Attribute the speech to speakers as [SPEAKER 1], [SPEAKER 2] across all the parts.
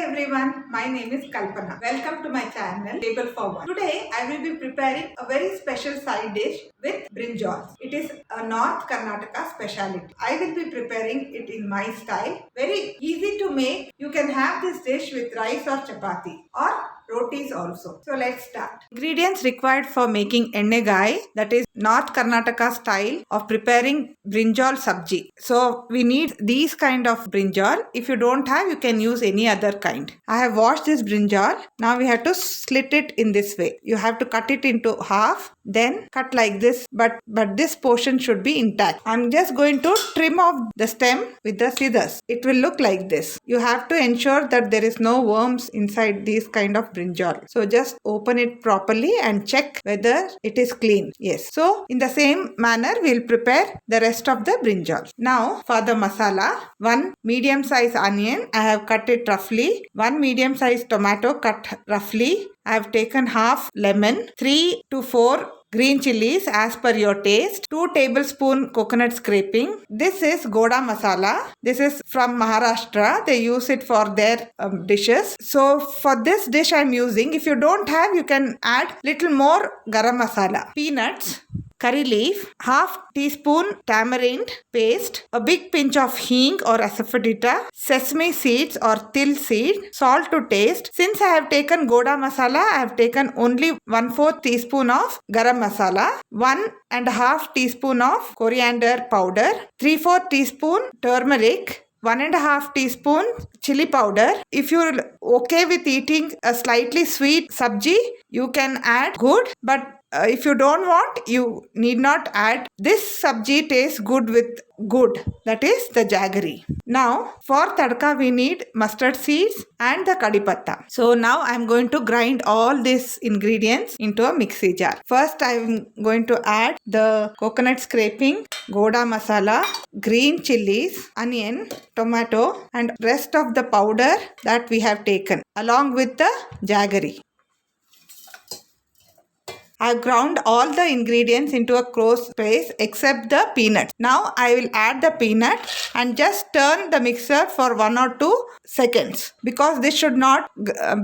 [SPEAKER 1] everyone, my name is Kalpana. Welcome to my channel Table for One. Today I will be preparing a very special side dish with brinjal. It is a North Karnataka speciality. I will be preparing it in my style. Very easy to make. You can have this dish with rice or chapati or rotis also. So let's start. Ingredients required for making ennegai, that is North Karnataka style of preparing brinjal sabji. So we need these kind of brinjal. If you don't have, you can use any other kind. I have washed this brinjal. Now we have to slit it in this way. You have to cut it into half, then cut like this, but this portion should be intact. I'm just going to trim off the stem with the scissors. It will look like this. You have to ensure that there is no worms inside these kind of brinjal. So just open it properly and check whether it is clean. Yes. So in the same manner, we'll prepare the rest of the brinjal. Now for the masala, 1 medium size onion, I have cut it roughly. 1 medium size tomato cut roughly. I have taken half lemon, 3 to 4 green chilies as per your taste, 2 tablespoon coconut scraping. This is Goda masala. This is from Maharashtra. They use it for their dishes. So for this dish I'm using, if you don't have, you can add little more garam masala. Peanuts, curry leaf, half teaspoon tamarind paste, a big pinch of hing or asafoetida, sesame seeds or til seed, salt to taste. Since I have taken Goda masala, I have taken only 1/4 teaspoon of garam masala, 1.5 teaspoon of coriander powder, 3/4 teaspoon turmeric, 1.5 teaspoon chili powder. If you're okay with eating a slightly sweet sabji, you can add good, but if you don't want, you need not add. This sabji tastes good with good, that is the jaggery. Now for tadka we need mustard seeds and the kadi patta. So now I'm going to grind all these ingredients into a mixie jar. First I'm going to add the coconut scraping, Goda masala, green chilies, onion, tomato and rest of the powder that we have taken along with the jaggery. I have ground all the ingredients into a close paste except the peanuts. Now I will add the peanut and just turn the mixer for 1 or 2 seconds because this should not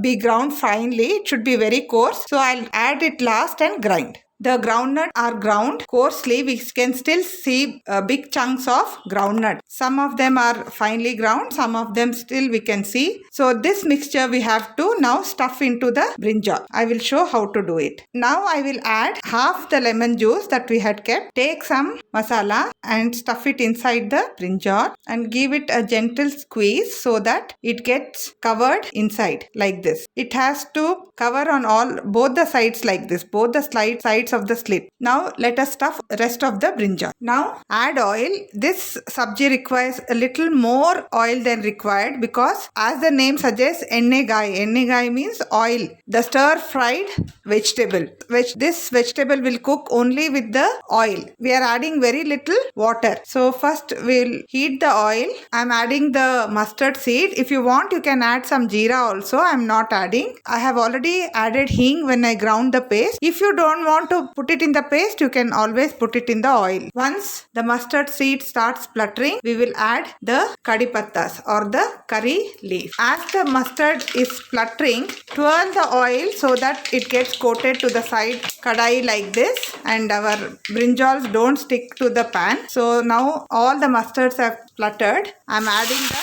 [SPEAKER 1] be ground finely. It should be very coarse. So I'll add it last and grind. The groundnut are ground coarsely. We can still see big chunks of groundnut. Some of them are finely ground, some of them still we can see. So this mixture we have to now stuff into the brinjal. I will show how to do it. Now I will add half the lemon juice that we had kept. Take some masala and stuff it inside the brinjal and give it a gentle squeeze so that it gets covered inside like this. It has to cover on both the sides like this, both the sides of the slit. Now let us stuff rest of the brinjal. Now add oil. This sabji requires a little more oil than required because as the name suggests, ennegai. Ennegai means oil. The stir fried vegetable. This vegetable will cook only with the oil. We are adding very little water. So first we'll heat the oil. I'm adding the mustard seed. If you want, you can add some jeera also. I'm not adding. I have already added hing when I ground the paste. If you don't want to put it in the paste, you can always put it in the oil. Once the mustard seed starts spluttering, we will add the kadi pattas or the curry leaf. As the mustard is spluttering, twirl the oil so that it gets coated to the side kadai like this and our brinjals don't stick to the pan. So now all the mustards have spluttered. I'm adding the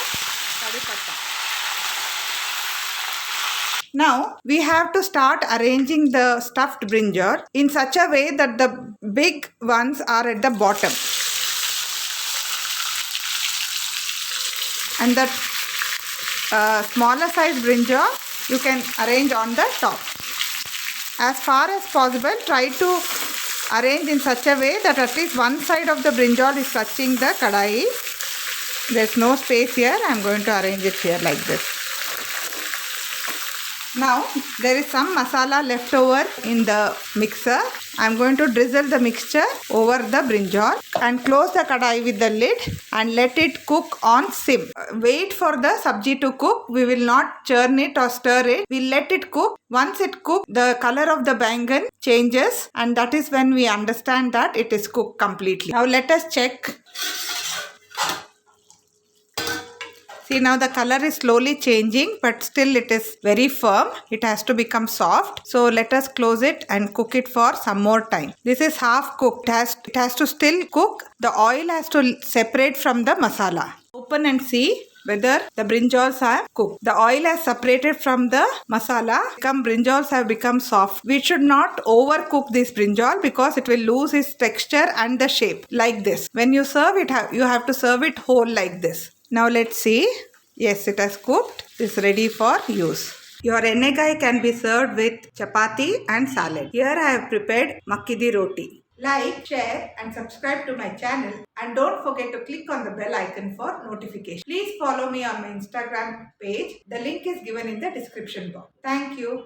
[SPEAKER 1] kadi patta. Now we have to start arranging the stuffed brinjal in such a way that the big ones are at the bottom and the smaller size brinjal you can arrange on the top. As far as possible, try to arrange in such a way that at least one side of the brinjal is touching the kadai. There's no space here. I'm going to arrange it here like this. Now there is some masala left over in the mixer. I'm going to drizzle the mixture over the brinjal and close the kadai with the lid and let it cook on sim. Wait for the sabji to cook. We will not churn it or stir it. We'll let it cook. Once it cooks, the color of the bangan changes and that is when we understand that it is cooked completely. Now let us check. See, now the color is slowly changing, but still it is very firm. It has to become soft. So let us close it and cook it for some more time. This is half cooked. It has to still cook. The oil has to separate from the masala. Open and see whether the brinjals are cooked. The oil has separated from the masala. Brinjals have become soft. We should not overcook this brinjal because it will lose its texture and the shape like this. When you serve it, you have to serve it whole like this. Now let's see. Yes, it has cooked. It's ready for use. Your enegai can be served with chapati and salad. Here I have prepared makki di roti. Like, share and subscribe to my channel, and don't forget to click on the bell icon for notification. Please follow me on my Instagram page. The link is given in the description box. Thank you.